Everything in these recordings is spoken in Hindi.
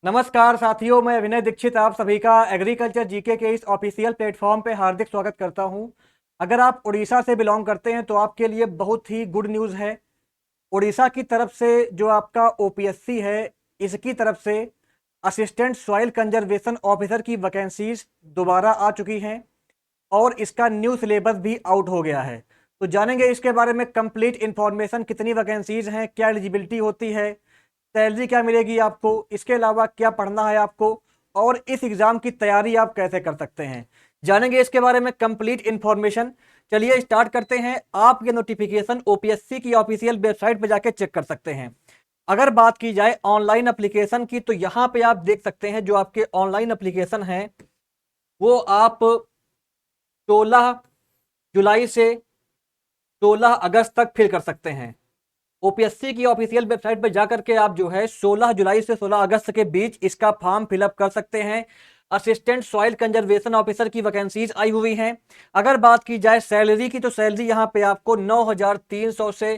नमस्कार साथियों, मैं विनय दीक्षित आप सभी का एग्रीकल्चर जीके के इस ऑफिशियल प्लेटफॉर्म पे हार्दिक स्वागत करता हूं। अगर आप उड़ीसा से बिलोंग करते हैं तो आपके लिए बहुत ही गुड न्यूज़ है। उड़ीसा की तरफ से जो आपका ओपीएससी है, इसकी तरफ से असिस्टेंट सॉइल कंजर्वेशन ऑफिसर की वैकेंसीज दोबारा आ चुकी हैं और इसका न्यू सिलेबस भी आउट हो गया है। तो जानेंगे इसके बारे में कंप्लीट इन्फॉर्मेशन, कितनी वैकेंसीज हैं, क्या एलिजिबिलिटी होती है, सैलरी क्या मिलेगी आपको, इसके अलावा क्या पढ़ना है आपको और इस एग्जाम की तैयारी आप कैसे कर सकते हैं। जानेंगे इसके बारे में कंप्लीट इन्फॉर्मेशन। चलिए स्टार्ट करते हैं। आप ये नोटिफिकेशन ओपीएससी की ऑफिशियल वेबसाइट पर जाके चेक कर सकते हैं। अगर बात की जाए ऑनलाइन एप्लीकेशन की तो यहाँ पे आप देख सकते हैं जो आपके ऑनलाइन एप्लीकेशन है वो आप 16 जुलाई से 16 अगस्त तक फिल कर सकते हैं। ओपीएससी की ऑफिशियल वेबसाइट पर जाकर के आप जो है 16 जुलाई से 16 अगस्त के बीच इसका फॉर्म फिलअप कर सकते हैं। असिस्टेंट सॉइल कंजर्वेशन ऑफिसर की वैकेंसीज आई हुई हैं। अगर बात की जाए सैलरी की तो सैलरी यहाँ पे आपको 9,300 से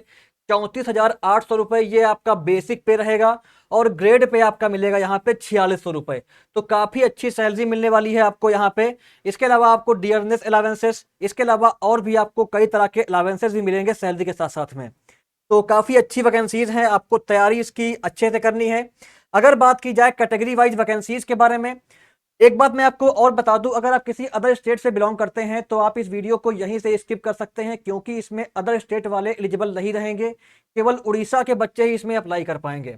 34,800 रुपए ये आपका बेसिक पे रहेगा और ग्रेड पे आपका मिलेगा यहाँ पे 4600 रुपए। तो काफी अच्छी सैलरी मिलने वाली है आपको यहाँ पे। इसके अलावा आपको डियरनेस अलावेंसेस, इसके अलावा और भी आपको कई तरह के अलावेंसेस भी मिलेंगे सैलरी के साथ साथ में। तो काफी अच्छी वैकेंसीज हैं, आपको तैयारी इसकी अच्छे से करनी है। अगर बात की जाए कैटेगरी वाइज वैकेंसीज के बारे में, एक बात मैं आपको और बता दूं, अगर आप किसी अदर स्टेट से बिलोंग करते हैं तो आप इस वीडियो को यहीं से स्किप कर सकते हैं क्योंकि इसमें अदर स्टेट वाले एलिजिबल नहीं रहेंगे। केवल उड़ीसा के बच्चे ही इसमें अप्लाई कर पाएंगे।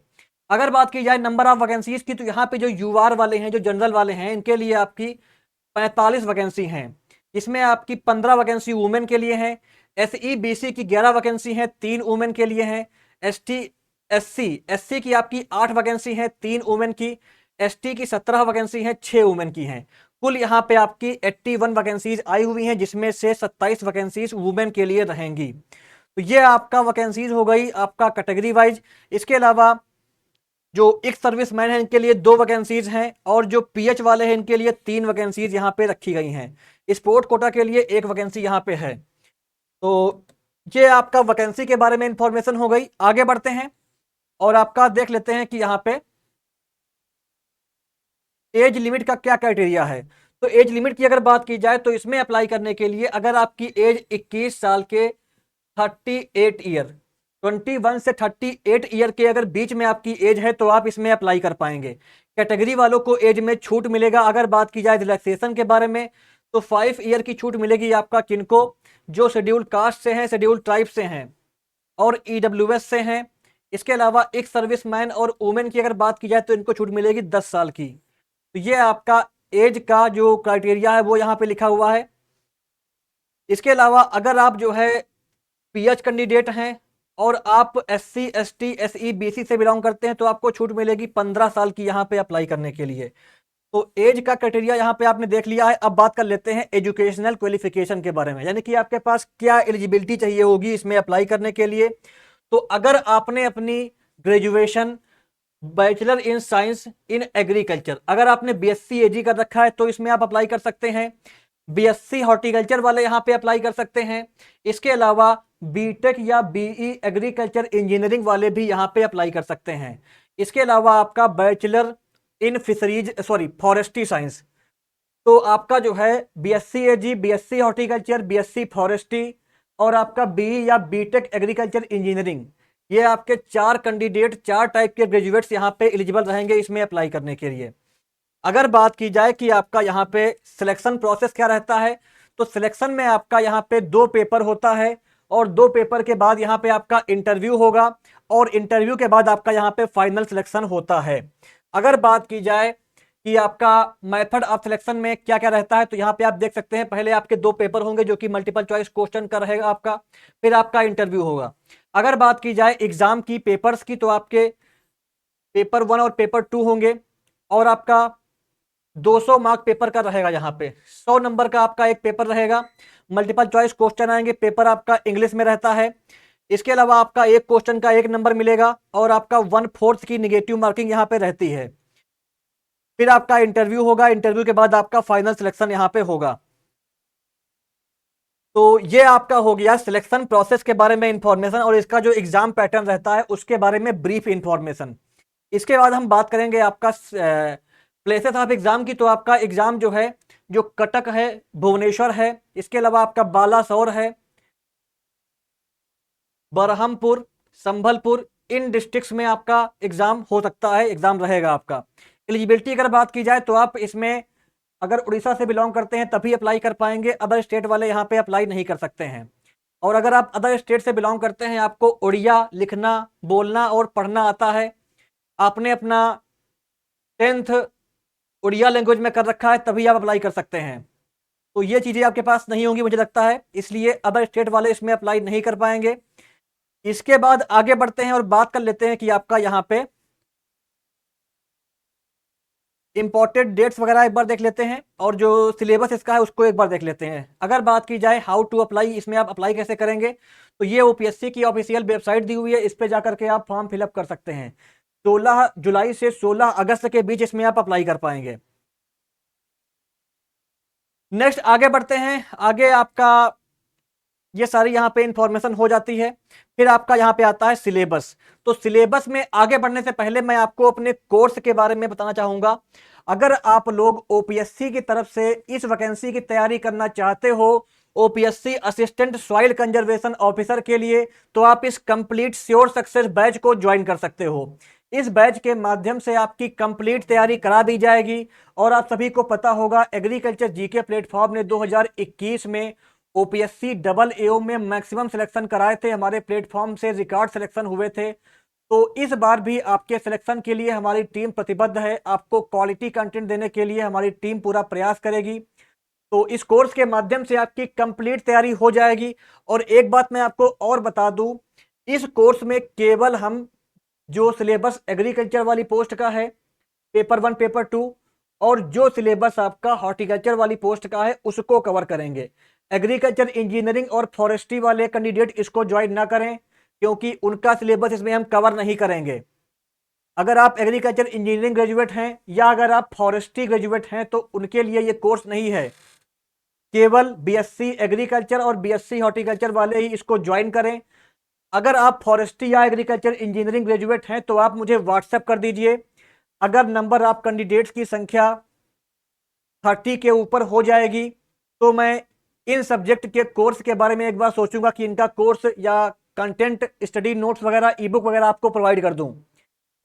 अगर बात की जाए नंबर ऑफ वैकेंसीज की तो यहाँ पे जो यूआर वाले हैं, जो जनरल वाले हैं, इनके लिए आपकी 45 वैकेंसी हैं। इसमें आपकी 15 वैकेंसी वुमेन के लिए हैं। एसईबीसी की 11 वैकेंसी हैं, 3 वुमेन के लिए हैं। एसटी एससी की आपकी 8 वैकेंसी हैं, 3 वुमेन की। एसटी की 17 वैकेंसी हैं, 6 वुमेन की हैं। कुल यहाँ पे आपकी 81 वैकेंसीज आई हुई हैं जिसमें से 27 वैकेंसीज वुमेन के लिए रहेंगी। तो ये आपका वैकेंसीज हो गई आपका कैटेगरी वाइज। इसके अलावा जो एक्स सर्विसमैन है इनके लिए 2 वैकेंसीज हैं और जो पीएच वाले हैं इनके लिए 3 वैकेंसीज यहाँ पे रखी गई हैं। स्पोर्ट कोटा के लिए 1 वैकेंसी यहाँ पे है। तो ये आपका वैकेंसी के बारे में इंफॉर्मेशन हो गई। आगे बढ़ते हैं और आपका देख लेते हैं कि यहाँ पे एज लिमिट का क्या क्राइटेरिया है। तो एज लिमिट की अगर बात की जाए तो इसमें अप्लाई करने के लिए अगर आपकी एज 21 साल के 38 ईयर 21 से 38 ईयर के अगर बीच में आपकी एज है तो आप इसमें अप्लाई कर पाएंगे। कैटेगरी वालों को एज में छूट मिलेगा। अगर बात की जाए रिलैक्सेशन के बारे में तो 5 ईयर की छूट मिलेगी आपका किनको, जो शेड्यूल्ड कास्ट से हैं, शेड्यूल्ड ट्राइब से हैं और ईडब्ल्यूएस से हैं। इसके अलावा एक सर्विसमैन और वुमेन की अगर बात की जाए तो इनको छूट मिलेगी 10 साल की। तो ये आपका एज का जो क्राइटेरिया है वो यहाँ पे लिखा हुआ है। इसके अलावा अगर आप जो है पीएच कैंडिडेट हैं और आप एससी एसटी एसई बीसी से बिलोंग करते हैं तो आपको छूट मिलेगी 15 साल की यहाँ पे अप्लाई करने के लिए। तो एज का क्राइटेरिया यहाँ पे आपने देख लिया है। अब बात कर लेते हैं एजुकेशनल क्वालिफिकेशन के बारे में, यानी कि आपके पास क्या एलिजिबिलिटी चाहिए होगी इसमें अप्लाई करने के लिए। तो अगर आपने अपनी graduation bachelor in science in agriculture, अगर आपने बीएससी एजी कर रखा है तो इसमें आप अप्लाई कर सकते हैं। बीएससी हॉर्टिकल्चर वाले यहाँ पे अप्लाई कर सकते हैं। इसके अलावा बीटेक या बीई एग्रीकल्चर इंजीनियरिंग वाले भी यहाँ पे अप्लाई कर सकते हैं। इसके अलावा आपका bachelor in fisheries sorry forestry science, तो आपका जो है बीएससी एजी, बीएससी हॉर्टिकल्चर, बीएससी फॉरेस्ट्री और आपका बीई या बीटेक एग्रीकल्चर इंजीनियरिंग, ये आपके 4 कैंडिडेट, 4 टाइप के ग्रेजुएट्स यहाँ पे एलिजिबल रहेंगे इसमें अप्लाई करने के लिए। अगर बात की जाए कि आपका यहाँ पे सिलेक्शन प्रोसेस क्या रहता है तो सिलेक्शन में आपका यहाँ पे 2 पेपर होता है और 2 पेपर के बाद यहाँ पे आपका इंटरव्यू होगा और इंटरव्यू के बाद आपका यहाँ पे फाइनल सिलेक्शन होता है। अगर बात की जाए कि आपका मेथड ऑफ सिलेक्शन में क्या क्या रहता है तो यहाँ पे आप देख सकते हैं पहले आपके 2 पेपर होंगे जो कि मल्टीपल चॉइस क्वेश्चन का रहेगा आपका, फिर आपका इंटरव्यू होगा। अगर बात की जाए एग्जाम की पेपर्स की तो आपके पेपर 1 और पेपर 2 होंगे और आपका 200 मार्क पेपर का रहेगा। यहाँ पे 100 नंबर का आपका एक पेपर रहेगा। मल्टीपल चॉइस क्वेश्चन आएंगे, पेपर आपका इंग्लिश में रहता है। इसके अलावा आपका एक क्वेश्चन का 1 नंबर मिलेगा और आपका 1/4 की निगेटिव मार्किंग यहाँ पे रहती है। फिर आपका इंटरव्यू होगा, इंटरव्यू के बाद आपका फाइनल सिलेक्शन यहाँ पे होगा। तो ये आपका हो गया सिलेक्शन प्रोसेस के बारे में इंफॉर्मेशन और इसका जो एग्जाम पैटर्न रहता है उसके बारे में ब्रीफ इंफॉर्मेशन। इसके बाद हम बात करेंगे आपका प्लेसेस ऑफ एग्जाम की। तो आपका एग्जाम जो है, जो कटक है, भुवनेश्वर है, इसके अलावा आपका बालासोर है, बरहमपुर, संभलपुर, इन डिस्ट्रिक्ट्स में आपका एग्जाम हो सकता है, एग्जाम रहेगा आपका। एलिजिबिलिटी अगर बात की जाए तो आप इसमें अगर उड़ीसा से बिलोंग करते हैं तभी अप्लाई कर पाएंगे, अदर स्टेट वाले यहाँ पे अप्लाई नहीं कर सकते हैं। और अगर आप अदर स्टेट से बिलोंग करते हैं, आपको उड़िया लिखना, बोलना और पढ़ना आता है, आपने अपना 10th उड़िया लैंग्वेज में कर रखा है, तभी आप अप्लाई कर सकते हैं। तो ये चीजें आपके पास नहीं होंगी मुझे लगता है, इसलिए अदर स्टेट वाले इसमें अप्लाई नहीं कर पाएंगे। इसके बाद आगे बढ़ते हैं और बात कर लेते हैं कि आपका यहाँ पे इंपॉर्टेंट डेट्स वगैरह एक बार देख लेते हैं, और जो सिलेबस इसका है उसको एक बार देख लेते हैं। अगर बात की जाए हाउ टू अप्लाई, इसमें आप अप्लाई कैसे करेंगे, तो ये ओपीएससी की ऑफिशियल वेबसाइट दी हुई है, इस पे जाकर के आप फॉर्म फिलअप कर सकते हैं। 16 जुलाई से 16 अगस्त के बीच इसमें आप अप्लाई कर पाएंगे। नेक्स्ट आगे बढ़ते हैं। आगे आपका ये सारी यहाँ पे इंफॉर्मेशन हो जाती है, फिर आपका यहाँ पे आता है सिलेबस। तो सिलेबस में आगे बढ़ने से पहले मैं आपको अपने कोर्स के बारे में बताना चाहूंगा। अगर आप लोग ओपीएससी की तरफ से इस वैकेंसी की तैयारी करना चाहते हो, OPSC assistant soil conservation officer के लिए, तो आप इस कंप्लीट श्योर सक्सेस बैच को ज्वाइन कर सकते हो। इस बैच के माध्यम से आपकी कंप्लीट तैयारी करा दी जाएगी। और आप सभी को पता होगा, एग्रीकल्चर जीके प्लेटफॉर्म ने 2021 में ओपीएससी डबल एओ में मैक्सिमम सिलेक्शन कराए थे, हमारे प्लेटफॉर्म से रिकॉर्ड सिलेक्शन हुए थे। तो इस बार भी आपके सिलेक्शन के लिए हमारी टीम प्रतिबद्ध है, आपको क्वालिटी कंटेंट देने के लिए हमारी टीम पूरा प्रयास करेगी। तो इस कोर्स के माध्यम से आपकी कंप्लीट तैयारी हो जाएगी। और एक बात मैं आपको और बता दूं, इस कोर्स में केवल हम जो सिलेबस एग्रीकल्चर वाली पोस्ट का है, पेपर 1 पेपर 2, और जो सिलेबस आपका हॉर्टिकल्चर वाली पोस्ट का है उसको कवर करेंगे। एग्रीकल्चर इंजीनियरिंग और फॉरेस्ट्री वाले कैंडिडेट इसको ज्वाइन ना करें, क्योंकि उनका सिलेबस इसमें हम कवर नहीं करेंगे। अगर आप एग्रीकल्चर इंजीनियरिंग ग्रेजुएट हैं या अगर आप फॉरेस्ट्री ग्रेजुएट हैं तो उनके लिए ये कोर्स नहीं है। केवल बीएससी एग्रीकल्चर और बीएससी हॉर्टिकल्चर वाले ही इसको ज्वाइन करें। अगर आप फॉरेस्ट्री या एग्रीकल्चर इंजीनियरिंग ग्रेजुएट हैं तो आप मुझे व्हाट्सएप कर दीजिए। अगर नंबर आप कैंडिडेट्स की संख्या 30 के ऊपर हो जाएगी तो मैं इन सब्जेक्ट के कोर्स के बारे में एक बार सोचूंगा कि इनका कोर्स या कंटेंट, स्टडी नोट्स वगैरह, ई बुक वगैरह आपको प्रोवाइड कर दूं।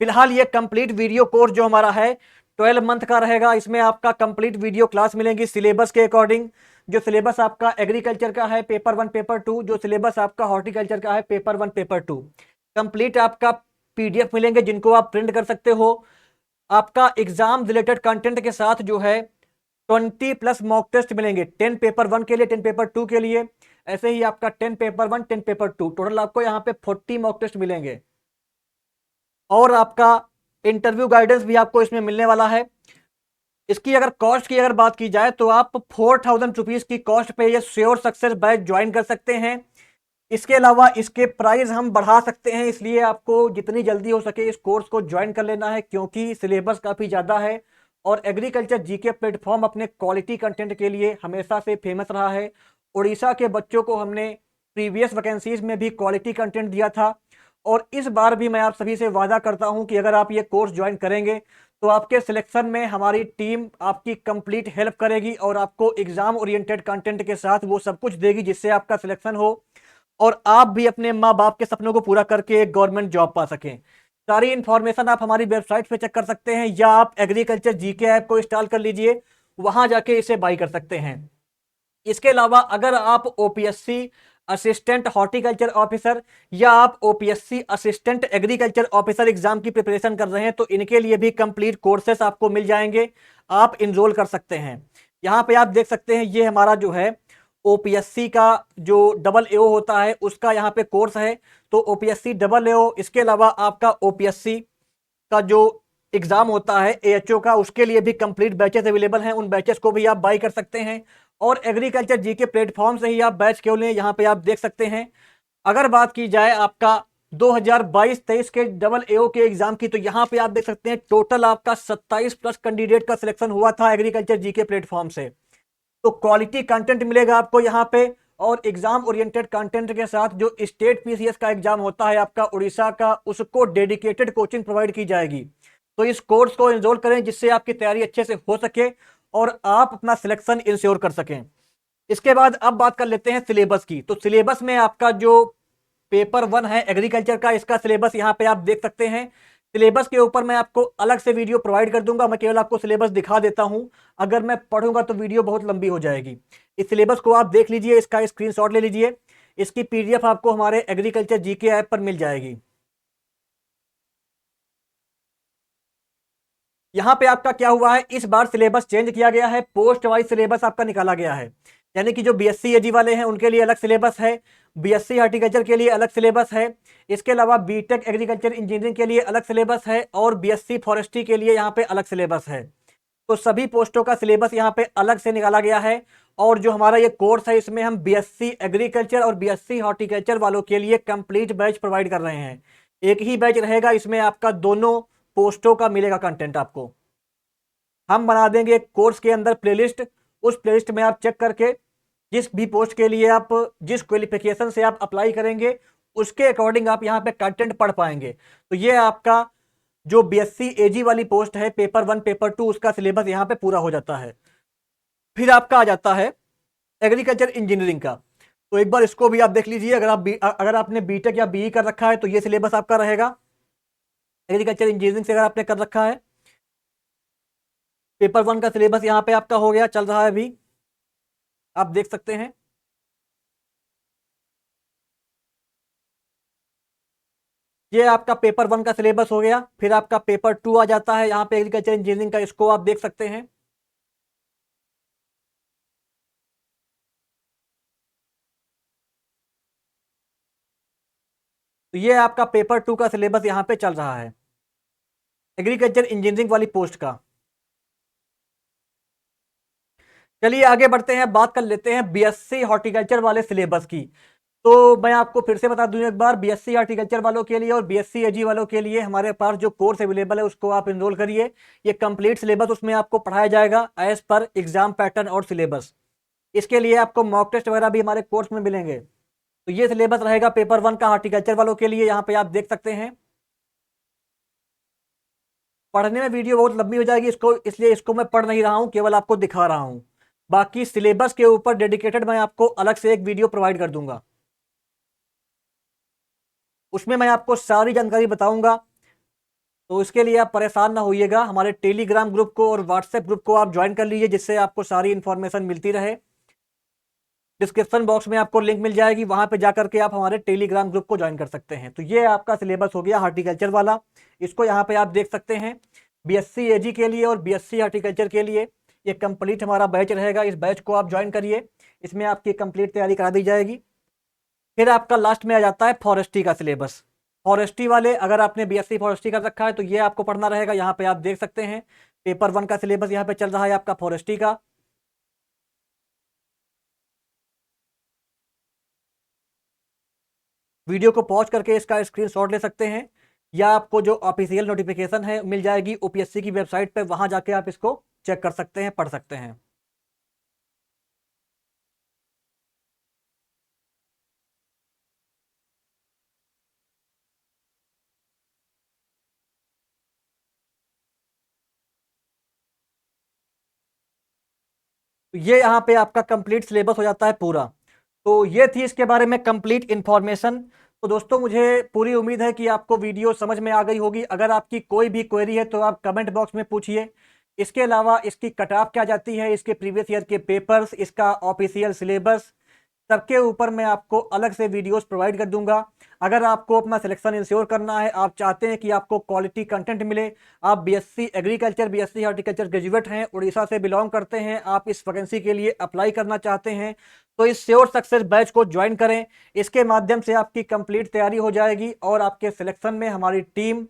फिलहाल ये कंप्लीट वीडियो कोर्स जो हमारा है 12 मंथ का रहेगा। इसमें आपका कंप्लीट वीडियो क्लास मिलेंगी सिलेबस के अकॉर्डिंग। जो सिलेबस आपका एग्रीकल्चर का है पेपर 1 पेपर 2, जो सिलेबस आपका हॉर्टिकल्चर का है पेपर 1 पेपर 2, कंप्लीट आपका पीडीएफ मिलेंगे जिनको आप प्रिंट कर सकते हो। आपका एग्जाम रिलेटेड कंटेंट के साथ जो है 20+ मॉक टेस्ट मिलेंगे, 10 पेपर 1 के लिए, 10 पेपर 2 के लिए। ऐसे ही आपका 10 पेपर 1, 10 पेपर 2, टोटल आपको यहाँ पे 40 मॉक टेस्ट मिलेंगे। और आपका इंटरव्यू गाइडेंस भी आपको इसमें मिलने वाला है। इसकी अगर कॉस्ट की अगर बात की जाए तो आप 4000 रुपीज की कॉस्ट पे ये श्योर सक्सेस बैच ज्वाइन कर सकते हैं। इसके अलावा इसके प्राइस हम बढ़ा सकते हैं, इसलिए आपको जितनी जल्दी हो सके इस कोर्स को ज्वाइन कर लेना है, क्योंकि सिलेबस काफ़ी ज़्यादा है। और एग्रीकल्चर जीके प्लेटफॉर्म अपने क्वालिटी कंटेंट के लिए हमेशा से फेमस रहा है। उड़ीसा के बच्चों को हमने प्रीवियस वैकेंसीज में भी क्वालिटी कंटेंट दिया था, और इस बार भी मैं आप सभी से वादा करता हूं कि अगर आप ये कोर्स ज्वाइन करेंगे तो आपके सिलेक्शन में हमारी टीम आपकी कंप्लीट हेल्प करेगी और आपको एग्जाम ओरिएंटेड कंटेंट के साथ वो सब कुछ देगी जिससे आपका सिलेक्शन हो और आप भी अपने माँ बाप के सपनों को पूरा करके एक गवर्नमेंट जॉब पा सकें। सारी इंफॉर्मेशन आप हमारी वेबसाइट पे चेक कर सकते हैं, या आप एग्रीकल्चर जीके ऐप को इंस्टॉल कर लीजिए, वहां जाके इसे बाई कर सकते हैं। इसके अलावा अगर आप ओपीएससी असिस्टेंट हॉर्टिकल्चर ऑफिसर या आप OPSC assistant agriculture officer exam की प्रिपरेशन कर रहे हैं तो इनके लिए भी कंप्लीट कोर्सेस आपको मिल जाएंगे, आप इनरोल कर सकते हैं। यहाँ पे आप देख सकते हैं ये हमारा जो है ओपीएससी का जो डबल एओ होता है उसका यहाँ पे कोर्स है। तो ओपीएससी डबल एओ, इसके अलावा आपका ओपीएससी का जो एग्जाम होता है एएचओ का, उसके लिए भी कंप्लीट बैचेस अवेलेबल हैं, उन बैचेस को भी आप बाई कर सकते हैं। और एग्रीकल्चर जीके प्लेटफॉर्म से ही आप बैच क्यों लें, यहाँ पे आप देख सकते हैं। अगर बात की जाए आपका 2022-23 के डबल एओ के एग्जाम की, तो यहाँ पे आप देख सकते हैं टोटल आपका 27+ कैंडिडेट का सिलेक्शन हुआ था एग्रीकल्चर जीके प्लेटफॉर्म से। तो क्वालिटी कंटेंट मिलेगा आपको यहाँ पे, और एग्जाम ओरिएंटेड कंटेंट के साथ जो स्टेट पीसीएस का एग्जाम होता है आपका उड़ीसा का, उसको डेडिकेटेड कोचिंग प्रोवाइड की जाएगी। तो इस कोर्स को एनरोल करें जिससे आपकी तैयारी अच्छे से हो सके और आप अपना सिलेक्शन इंश्योर कर सकें। इसके बाद अब बात कर लेते हैं सिलेबस की। तो सिलेबस में आपका जो पेपर 1 है एग्रीकल्चर का, इसका सिलेबस यहाँ पे आप देख सकते हैं। सिलेबस के ऊपर मैं आपको अलग से वीडियो प्रोवाइड कर दूंगा, मैं केवल आपको सिलेबस दिखा देता हूं। अगर मैं पढ़ूंगा तो वीडियो बहुत लंबी हो जाएगी। इस सिलेबस को आप देख लीजिए, इसका स्क्रीनशॉट ले लीजिए। इसकी पीडीएफ आपको हमारे एग्रीकल्चर जीके ऐप पर मिल जाएगी। यहां पे आपका क्या हुआ है, इस बार सिलेबस चेंज किया गया है, पोस्ट वाइज सिलेबस आपका निकाला गया है। यानी कि जो बीएससी एजी वाले हैं उनके लिए अलग सिलेबस है, बीएससी हॉर्टिकल्चर के लिए अलग सिलेबस है, इसके अलावा बीटेक एग्रीकल्चर इंजीनियरिंग के लिए अलग सिलेबस है और बीएससी फॉरेस्ट्री के लिए यहाँ पे अलग सिलेबस है। तो सभी पोस्टों का सिलेबस यहाँ पे अलग से निकाला गया है। और जो हमारा ये कोर्स है इसमें हम बीएससी एग्रीकल्चर और बीएससी हॉर्टिकल्चर वालों के लिए कंप्लीट बैच प्रोवाइड कर रहे हैं। एक ही बैच रहेगा, इसमें आपका दोनों पोस्टों का मिलेगा कंटेंट आपको। हम बना देंगे एक कोर्स के अंदर प्लेलिस्ट, उस प्लेलिस्ट में आप चेक करके जिस भी पोस्ट के लिए आप जिस क्वालिफिकेशन से आप अप्लाई करेंगे उसके अकॉर्डिंग आप यहाँ पे कंटेंट पढ़ पाएंगे। तो ये आपका जो बीएससी एजी वाली पोस्ट है पेपर 1 पेपर 2 उसका सिलेबस यहाँ पे पूरा हो जाता है। फिर आपका आ जाता है एग्रीकल्चर इंजीनियरिंग का। तो एक बार इसको भी आप देख लीजिए। अगर आपने बीटेक या बीई कर रखा है तो ये सिलेबस आपका रहेगा। एग्रीकल्चर इंजीनियरिंग से अगर आपने कर रखा है, पेपर 1 का सिलेबस यहाँ पे आपका हो गया, चल रहा है अभी, आप देख सकते हैं। ये आपका पेपर 1 का सिलेबस हो गया। फिर आपका पेपर 2 आ जाता है यहाँ पे एग्रीकल्चर इंजीनियरिंग का, इसको आप देख सकते हैं। तो ये आपका पेपर 2 का सिलेबस यहाँ पे चल रहा है एग्रीकल्चर इंजीनियरिंग वाली पोस्ट का। चलिए आगे बढ़ते हैं, बात कर लेते हैं बीएससी हॉर्टिकल्चर वाले सिलेबस की। तो मैं आपको फिर से बता दूं एक बार, बीएससी हॉर्टिकल्चर वालों के लिए और बीएससी एजी वालों के लिए हमारे पास जो कोर्स अवेलेबल है उसको आप इनरोल करिए। ये कंप्लीट सिलेबस उसमें आपको पढ़ाया जाएगा एज पर एग्जाम पैटर्न और सिलेबस। इसके लिए आपको मॉक टेस्ट वगैरह भी हमारे कोर्स में मिलेंगे। तो ये सिलेबस रहेगा पेपर 1 का हॉर्टिकल्चर वालों के लिए, यहाँ पे आप देख सकते हैं। पढ़ने में वीडियो बहुत लंबी हो जाएगी इसको, इसलिए इसको मैं पढ़ नहीं रहा हूं, केवल आपको दिखा रहा हूं। बाकी सिलेबस के ऊपर डेडिकेटेड मैं आपको अलग से एक वीडियो प्रोवाइड कर दूंगा, उसमें मैं आपको सारी जानकारी बताऊंगा। तो इसके लिए आप परेशान ना होइएगा, हमारे टेलीग्राम ग्रुप को और व्हाट्सएप ग्रुप को आप ज्वाइन कर लीजिए जिससे आपको सारी इंफॉर्मेशन मिलती रहे। डिस्क्रिप्शन बॉक्स में आपको लिंक मिल जाएगी, वहां पे जाकर के आप हमारे टेलीग्राम ग्रुप को ज्वाइन कर सकते हैं। तो ये आपका सिलेबस हो गया हार्टिकल्चर वाला, इसको यहाँ पे आप देख सकते हैं। बीएससी एजी के लिए और बीएससी हार्टिकल्चर के लिए ये कंप्लीट हमारा बैच रहेगा, इस बैच को आप ज्वाइन करिए, इसमें आपकी कंप्लीट तैयारी करा दी जाएगी। फिर आपका लास्ट में आ जाता है फॉरेस्ट्री का सिलेबस। फॉरेस्ट्री वाले अगर आपने बीएससी फॉरेस्ट्री कर रखा है तो ये आपको पढ़ना रहेगा, यहाँ पे आप देख सकते हैं पेपर 1 का सिलेबस यहाँ पे चल रहा है आपका फॉरेस्ट्री का। वीडियो को पॉज करके इसका स्क्रीनशॉट ले सकते हैं या आपको जो ऑफिशियल नोटिफिकेशन है मिल जाएगी ओपीएससी की वेबसाइट पे, वहां जाके आप इसको चेक कर सकते हैं, पढ़ सकते हैं। तो ये यहाँ पे आपका कंप्लीट सिलेबस हो जाता है पूरा। तो ये थी इसके बारे में कंप्लीट इंफॉर्मेशन। तो दोस्तों मुझे पूरी उम्मीद है कि आपको वीडियो समझ में आ गई होगी। अगर आपकी कोई भी क्वेरी है तो आप कमेंट बॉक्स में पूछिए। इसके अलावा इसकी कट ऑफ क्या जाती है, इसके प्रीवियस ईयर के पेपर्स, इसका ऑफिशियल सिलेबस, सबके ऊपर मैं आपको अलग से वीडियोस प्रोवाइड कर दूंगा। अगर आपको अपना सिलेक्शन इंश्योर करना है, आप चाहते हैं कि आपको क्वालिटी कंटेंट मिले, आप BSc agriculture BSc horticulture graduate हैं, उड़ीसा से बिलोंग करते हैं, आप इस वैकेंसी के लिए अप्लाई करना चाहते हैं, तो इस श्योर सक्सेस बैच को ज्वाइन करें। इसके माध्यम से आपकी कंप्लीट तैयारी हो जाएगी और आपके सिलेक्शन में हमारी टीम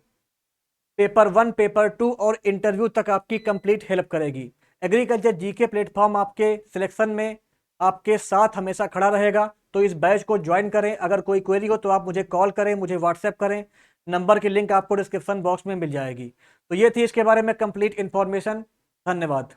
पेपर 1 पेपर 2 और इंटरव्यू तक आपकी कंप्लीट हेल्प करेगी। एग्रीकल्चर जीके प्लेटफॉर्म आपके सिलेक्शन में आपके साथ हमेशा खड़ा रहेगा। तो इस बैच को ज्वाइन करें। अगर कोई क्वेरी हो तो आप मुझे कॉल करें, मुझे व्हाट्सएप करें, नंबर की लिंक आपको डिस्क्रिप्शन बॉक्स में मिल जाएगी। तो ये थी इसके बारे में कंप्लीट इन्फॉर्मेशन। धन्यवाद।